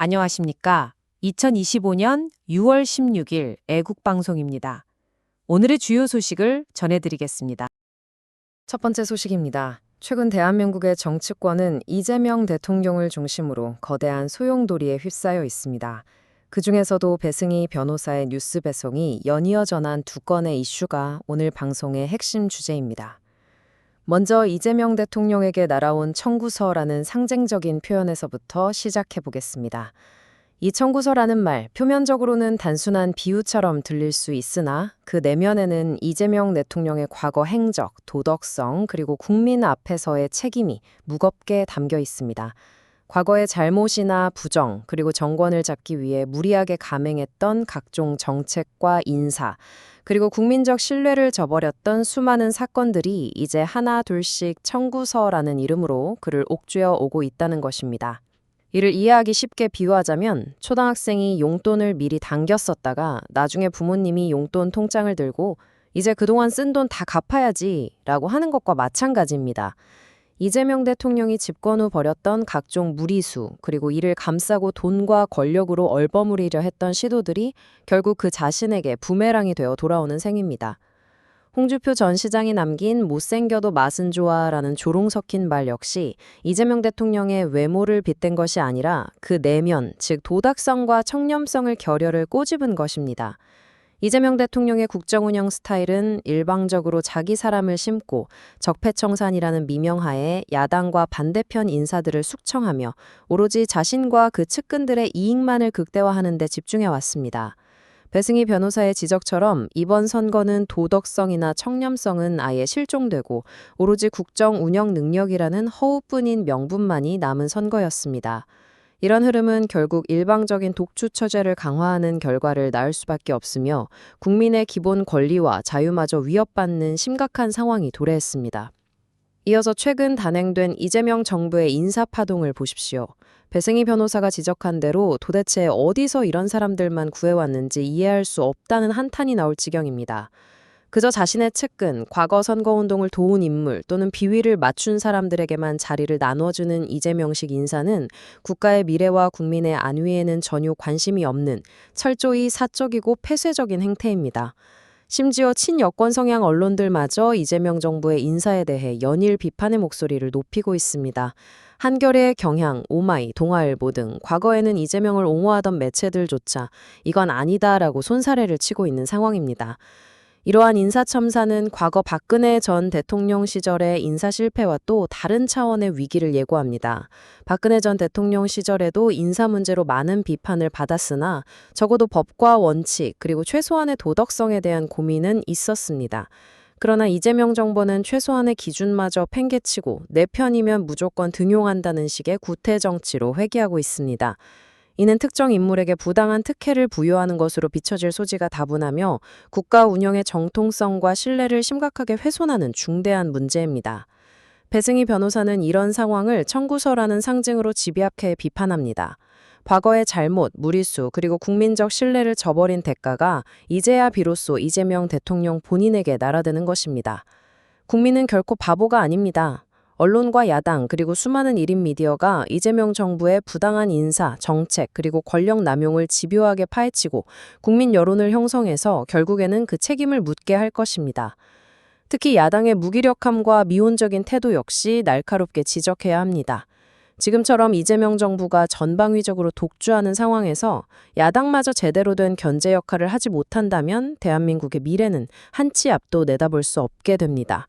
안녕하십니까? 2025년 6월 16일 애국방송입니다. 오늘의 주요 소식을 전해드리겠습니다. 첫 번째 소식입니다. 최근 대한민국의 정치권은 이재명 대통령을 중심으로 거대한 소용돌이에 휩싸여 있습니다. 그중에서도 배승희 변호사의 뉴스 배송이 연이어 전한 두 건의 이슈가 오늘 방송의 핵심 주제입니다. 먼저 이재명 대통령에게 날아온 청구서라는 상징적인 표현에서부터 시작해 보겠습니다. 이 청구서라는 말, 표면적으로는 단순한 비유처럼 들릴 수 있으나 그 내면에는 이재명 대통령의 과거 행적, 도덕성, 그리고 국민 앞에서의 책임이 무겁게 담겨 있습니다. 과거의 잘못이나 부정, 그리고 정권을 잡기 위해 무리하게 감행했던 각종 정책과 인사, 그리고 국민적 신뢰를 저버렸던 수많은 사건들이 이제 하나 둘씩 청구서라는 이름으로 그를 옥죄어 오고 있다는 것입니다. 이를 이해하기 쉽게 비유하자면 초등학생이 용돈을 미리 당겼었다가 나중에 부모님이 용돈 통장을 들고 이제 그동안 쓴 돈 다 갚아야지 라고 하는 것과 마찬가지입니다. 이재명 대통령이 집권 후 벌였던 각종 무리수, 그리고 이를 감싸고 돈과 권력으로 얼버무리려 했던 시도들이 결국 그 자신에게 부메랑이 되어 돌아오는 셈입니다. 홍준표 전 시장이 남긴 못생겨도 맛은 좋아라는 조롱 섞인 말 역시 이재명 대통령의 외모를 빗댄 것이 아니라 그 내면, 즉 도덕성과 청렴성을 결여를 꼬집은 것입니다. 이재명 대통령의 국정운영 스타일은 일방적으로 자기 사람을 심고 적폐청산이라는 미명하에 야당과 반대편 인사들을 숙청하며 오로지 자신과 그 측근들의 이익만을 극대화하는 데 집중해왔습니다. 배승희 변호사의 지적처럼 이번 선거는 도덕성이나 청렴성은 아예 실종되고 오로지 국정 운영 능력이라는 허우뿐인 명분만이 남은 선거였습니다. 이런 흐름은 결국 일방적인 독주 처제를 강화하는 결과를 낳을 수밖에 없으며 국민의 기본 권리와 자유마저 위협받는 심각한 상황이 도래했습니다. 이어서 최근 단행된 이재명 정부의 인사파동을 보십시오. 배승희 변호사가 지적한 대로 도대체 어디서 이런 사람들만 구해왔는지 이해할 수 없다는 한탄이 나올 지경입니다. 그저 자신의 측근, 과거 선거운동을 도운 인물 또는 비위를 맞춘 사람들에게만 자리를 나눠주는 이재명식 인사는 국가의 미래와 국민의 안위에는 전혀 관심이 없는 철저히 사적이고 폐쇄적인 행태입니다. 심지어 친여권 성향 언론들마저 이재명 정부의 인사에 대해 연일 비판의 목소리를 높이고 있습니다. 한겨레, 경향, 오마이, 동아일보 등 과거에는 이재명을 옹호하던 매체들조차 이건 아니다라고 손사래를 치고 있는 상황입니다. 이러한 인사첨사는 과거 박근혜 전 대통령 시절의 인사 실패와 또 다른 차원의 위기를 예고합니다. 박근혜 전 대통령 시절에도 인사 문제로 많은 비판을 받았으나 적어도 법과 원칙 그리고 최소한의 도덕성에 대한 고민은 있었습니다. 그러나 이재명 정부는 최소한의 기준마저 팽개치고 내 편이면 무조건 등용한다는 식의 구태 정치로 회귀하고 있습니다. 이는 특정 인물에게 부당한 특혜를 부여하는 것으로 비춰질 소지가 다분하며 국가 운영의 정통성과 신뢰를 심각하게 훼손하는 중대한 문제입니다. 배승희 변호사는 이런 상황을 청구서라는 상징으로 집요하게 비판합니다. 과거의 잘못, 무리수, 그리고 국민적 신뢰를 저버린 대가가 이제야 비로소 이재명 대통령 본인에게 날아드는 것입니다. 국민은 결코 바보가 아닙니다. 언론과 야당 그리고 수많은 1인 미디어가 이재명 정부의 부당한 인사, 정책 그리고 권력 남용을 집요하게 파헤치고 국민 여론을 형성해서 결국에는 그 책임을 묻게 할 것입니다. 특히 야당의 무기력함과 미온적인 태도 역시 날카롭게 지적해야 합니다. 지금처럼 이재명 정부가 전방위적으로 독주하는 상황에서 야당마저 제대로 된 견제 역할을 하지 못한다면 대한민국의 미래는 한 치 앞도 내다볼 수 없게 됩니다.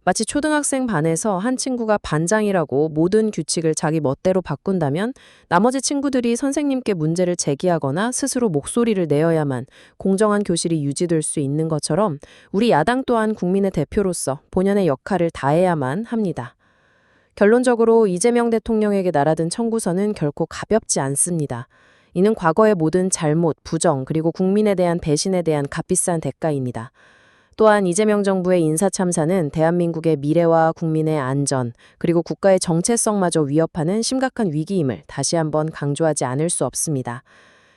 마치 초등학생 반에서 한 친구가 반장이라고 모든 규칙을 자기 멋대로 바꾼다면 나머지 친구들이 선생님께 문제를 제기하거나 스스로 목소리를 내어야만 공정한 교실이 유지될 수 있는 것처럼 우리 야당 또한 국민의 대표로서 본연의 역할을 다해야만 합니다. 결론적으로 이재명 대통령에게 날아든 청구서는 결코 가볍지 않습니다. 이는 과거의 모든 잘못, 부정, 그리고 국민에 대한 배신에 대한 값비싼 대가입니다. 또한 이재명 정부의 인사참사는 대한민국의 미래와 국민의 안전, 그리고 국가의 정체성마저 위협하는 심각한 위기임을 다시 한번 강조하지 않을 수 없습니다.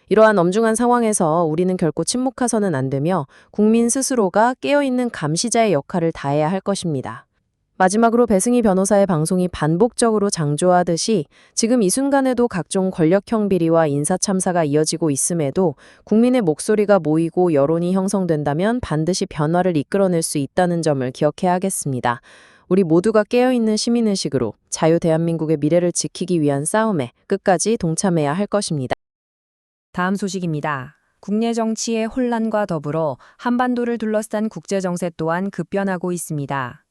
이러한 엄중한 상황에서 우리는 결코 침묵해서는 안 되며 국민 스스로가 깨어있는 감시자의 역할을 다해야 할 것입니다. 마지막으로 배승희 변호사의 방송이 반복적으로 장조하듯이 지금 이 순간에도 각종 권력형 비리와 인사 참사가 이어지고 있음에도 국민의 목소리가 모이고 여론이 형성된다면 반드시 변화를 이끌어낼 수 있다는 점을 기억해야 하겠습니다. 우리 모두가 깨어있는 시민의식으로 자유 대한민국의 미래를 지키기 위한 싸움에 끝까지 동참해야 할 것입니다. 다음 소식입니다. 국내 정치의 혼란과 더불어 한반도를 둘러싼 국제 정세 또한 급변하고 있습니다.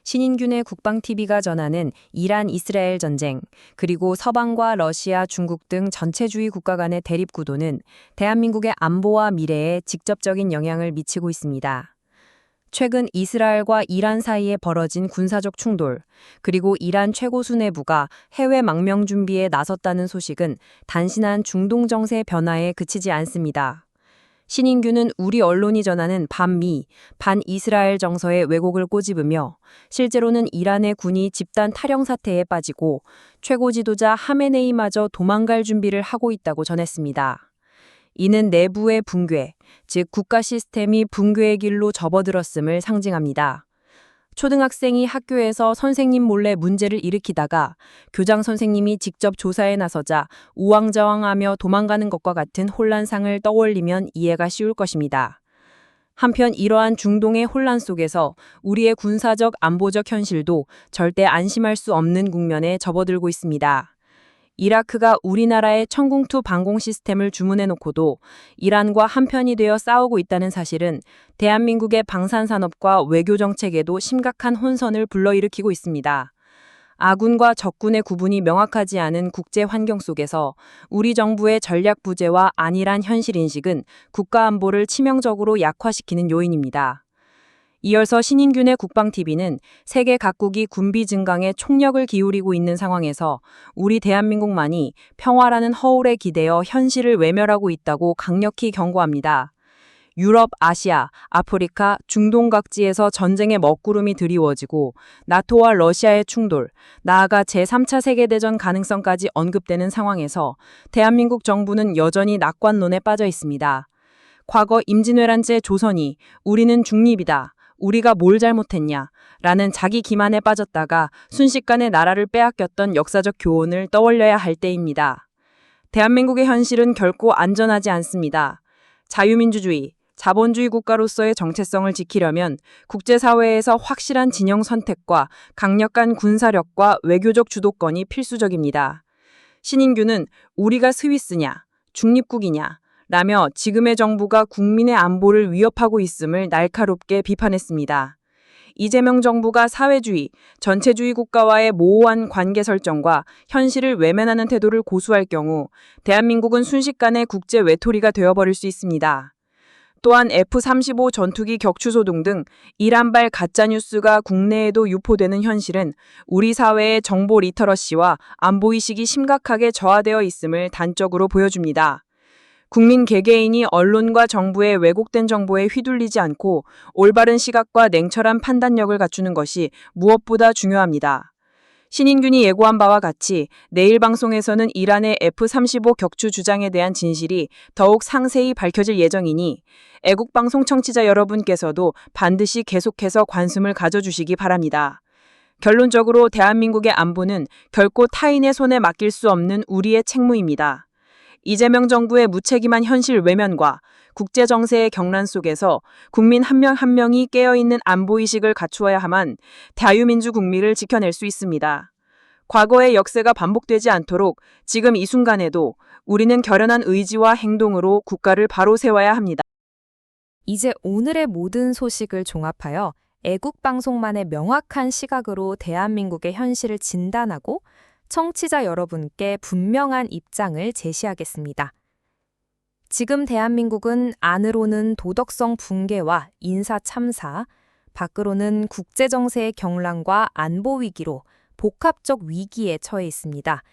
신인균의 국방TV가 전하는 이란 이스라엘 전쟁, 그리고 서방과 러시아, 중국 등 전체주의 국가 간의 대립 구도는 대한민국의 안보와 미래에 직접적인 영향을 미치고 있습니다. 최근 이스라엘과 이란 사이에 벌어진 군사적 충돌, 그리고 이란 최고 수뇌부가 해외 망명 준비에 나섰다는 소식은 단순한 중동 정세 변화에 그치지 않습니다. 신인규는 우리 언론이 전하는 반미, 반이스라엘 정서의 왜곡을 꼬집으며 실제로는 이란의 군이 집단 탈영 사태에 빠지고 최고 지도자 하메네이마저 도망갈 준비를 하고 있다고 전했습니다. 이는 내부의 붕괴, 즉 국가 시스템이 붕괴의 길로 접어들었음을 상징합니다. 초등학생이 학교에서 선생님 몰래 문제를 일으키다가 교장 선생님이 직접 조사에 나서자 우왕좌왕하며 도망가는 것과 같은 혼란상을 떠올리면 이해가 쉬울 것입니다. 한편 이러한 중동의 혼란 속에서 우리의 군사적 안보적 현실도 절대 안심할 수 없는 국면에 접어들고 있습니다. 이라크가 우리나라의 천궁2 방공 시스템을 주문해놓고도 이란과 한편이 되어 싸우고 있다는 사실은 대한민국의 방산산업과 외교정책에도 심각한 혼선을 불러일으키고 있습니다. 아군과 적군의 구분이 명확하지 않은 국제 환경 속에서 우리 정부의 전략 부재와 안일한 현실인식은 국가안보를 치명적으로 약화시키는 요인입니다. 이어서 신인균의 국방TV는 세계 각국이 군비 증강에 총력을 기울이고 있는 상황에서 우리 대한민국만이 평화라는 허울에 기대어 현실을 외면하고 있다고 강력히 경고합니다. 유럽, 아시아, 아프리카, 중동 각지에서 전쟁의 먹구름이 드리워지고 나토와 러시아의 충돌, 나아가 제3차 세계대전 가능성까지 언급되는 상황에서 대한민국 정부는 여전히 낙관론에 빠져 있습니다. 과거 임진왜란제 조선이 우리는 중립이다. 우리가 뭘 잘못했냐? 라는 자기 기만에 빠졌다가 순식간에 나라를 빼앗겼던 역사적 교훈을 떠올려야 할 때입니다. 대한민국의 현실은 결코 안전하지 않습니다. 자유민주주의, 자본주의 국가로서의 정체성을 지키려면 국제사회에서 확실한 진영 선택과 강력한 군사력과 외교적 주도권이 필수적입니다. 신인규는 우리가 스위스냐, 중립국이냐, 라며 지금의 정부가 국민의 안보를 위협하고 있음을 날카롭게 비판했습니다. 이재명 정부가 사회주의, 전체주의 국가와의 모호한 관계 설정과 현실을 외면하는 태도를 고수할 경우 대한민국은 순식간에 국제 외톨이가 되어버릴 수 있습니다. 또한 F-35 전투기 격추소동 등 이란발 가짜뉴스가 국내에도 유포되는 현실은 우리 사회의 정보 리터러시와 안보의식이 심각하게 저하되어 있음을 단적으로 보여줍니다. 국민 개개인이 언론과 정부의 왜곡된 정보에 휘둘리지 않고 올바른 시각과 냉철한 판단력을 갖추는 것이 무엇보다 중요합니다. 신인균이 예고한 바와 같이 내일 방송에서는 이란의 F-35 격추 주장에 대한 진실이 더욱 상세히 밝혀질 예정이니 애국방송 청취자 여러분께서도 반드시 계속해서 관심을 가져주시기 바랍니다. 결론적으로 대한민국의 안보는 결코 타인의 손에 맡길 수 없는 우리의 책무입니다. 이재명 정부의 무책임한 현실 외면과 국제정세의 경란 속에서 국민 한 명 한 명이 깨어있는 안보의식을 갖추어야 하만 자유민주 국미를 지켜낼 수 있습니다. 과거의 역사가 반복되지 않도록 지금 이 순간에도 우리는 결연한 의지와 행동으로 국가를 바로 세워야 합니다. 이제 오늘의 모든 소식을 종합하여 애국방송만의 명확한 시각으로 대한민국의 현실을 진단하고 청취자 여러분께 분명한 입장을 제시하겠습니다. 지금 대한민국은 안으로는 도덕성 붕괴와 인사 참사, 밖으로는 국제정세의 경란과 안보 위기로 복합적 위기에 처해 있습니다.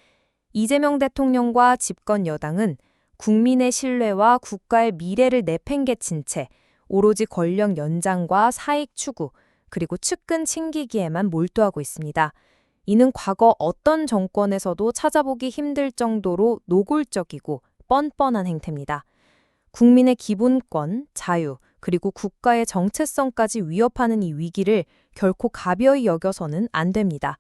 이재명 대통령과 집권 여당은 국민의 신뢰와 국가의 미래를 내팽개친 채 오로지 권력 연장과 사익 추구, 그리고 측근 챙기기에만 몰두하고 있습니다. 이는 과거 어떤 정권에서도 찾아보기 힘들 정도로 노골적이고 뻔뻔한 행태입니다. 국민의 기본권, 자유, 그리고 국가의 정체성까지 위협하는 이 위기를 결코 가벼이 여겨서는 안 됩니다.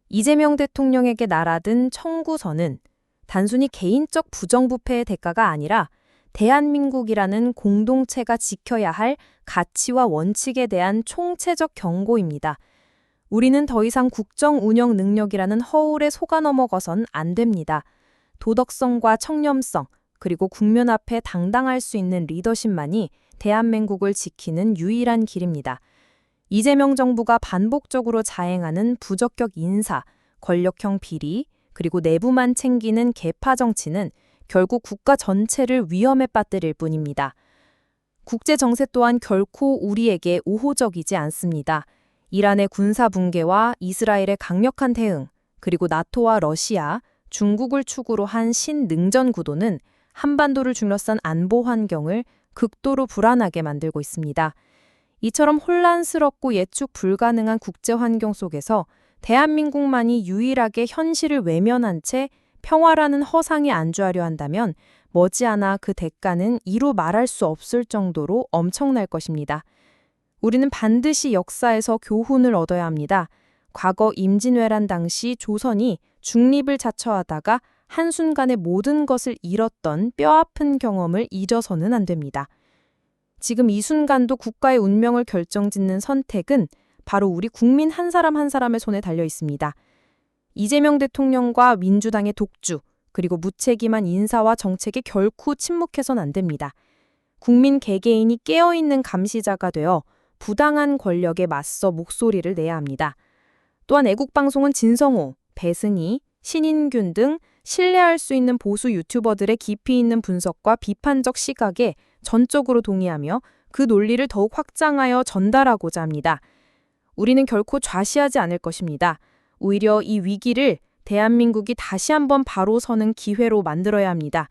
이재명 대통령에게 날아든 청구서는 단순히 개인적 부정부패의 대가가 아니라 대한민국이라는 공동체가 지켜야 할 가치와 원칙에 대한 총체적 경고입니다. 우리는 더 이상 국정 운영 능력이라는 허울에 속아 넘어가선 안 됩니다. 도덕성과 청렴성, 그리고 국민 앞에 당당할 수 있는 리더십만이 대한민국을 지키는 유일한 길입니다. 이재명 정부가 반복적으로 자행하는 부적격 인사, 권력형 비리, 그리고 내부만 챙기는 계파 정치는 결국 국가 전체를 위험에 빠뜨릴 뿐입니다. 국제 정세 또한 결코 우리에게 우호적이지 않습니다. 이란의 군사 붕괴와 이스라엘의 강력한 대응, 그리고 나토와 러시아, 중국을 축으로 한 신능전 구도는 한반도를 둘러싼 안보 환경을 극도로 불안하게 만들고 있습니다. 이처럼 혼란스럽고 예측 불가능한 국제 환경 속에서 대한민국만이 유일하게 현실을 외면한 채 평화라는 허상에 안주하려 한다면 머지않아 그 대가는 이루 말할 수 없을 정도로 엄청날 것입니다. 우리는 반드시 역사에서 교훈을 얻어야 합니다. 과거 임진왜란 당시 조선이 중립을 자처하다가 한순간에 모든 것을 잃었던 뼈아픈 경험을 잊어서는 안 됩니다. 지금 이 순간도 국가의 운명을 결정짓는 선택은 바로 우리 국민 한 사람 한 사람의 손에 달려 있습니다. 이재명 대통령과 민주당의 독주, 그리고 무책임한 인사와 정책에 결코 침묵해선 안 됩니다. 국민 개개인이 깨어있는 감시자가 되어 부당한 권력에 맞서 목소리를 내야 합니다. 또한 애국방송은 진성호, 배승희, 신인균 등 신뢰할 수 있는 보수 유튜버들의 깊이 있는 분석과 비판적 시각에 전적으로 동의하며 그 논리를 더욱 확장하여 전달하고자 합니다. 우리는 결코 좌시하지 않을 것입니다. 오히려 이 위기를 대한민국이 다시 한번 바로 서는 기회로 만들어야 합니다.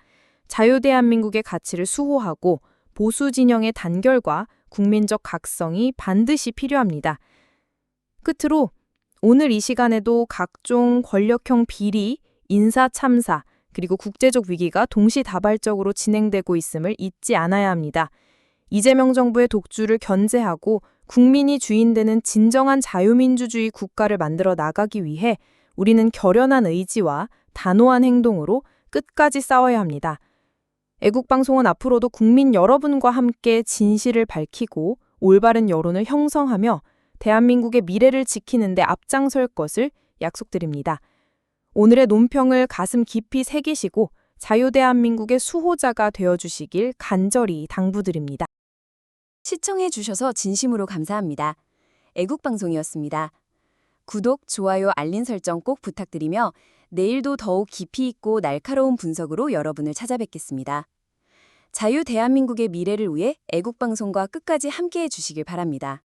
자유대한민국의 가치를 수호하고 보수 진영의 단결과 국민적 각성이 반드시 필요합니다. 끝으로 오늘 이 시간에도 각종 권력형 비리, 인사 참사, 그리고 국제적 위기가 동시다발적으로 진행되고 있음을 잊지 않아야 합니다. 이재명 정부의 독주를 견제하고 국민이 주인되는 진정한 자유민주주의 국가를 만들어 나가기 위해 우리는 결연한 의지와 단호한 행동으로 끝까지 싸워야 합니다. 애국방송은 앞으로도 국민 여러분과 함께 진실을 밝히고 올바른 여론을 형성하며 대한민국의 미래를 지키는 데 앞장설 것을 약속드립니다. 오늘의 논평을 가슴 깊이 새기시고 자유대한민국의 수호자가 되어주시길 간절히 당부드립니다. 시청해 주셔서 진심으로 감사합니다. 애국방송이었습니다. 구독, 좋아요, 알림 설정 꼭 부탁드리며 내일도 더욱 깊이 있고 날카로운 분석으로 여러분을 찾아뵙겠습니다. 자유 대한민국의 미래를 위해 애국방송과 끝까지 함께해 주시길 바랍니다.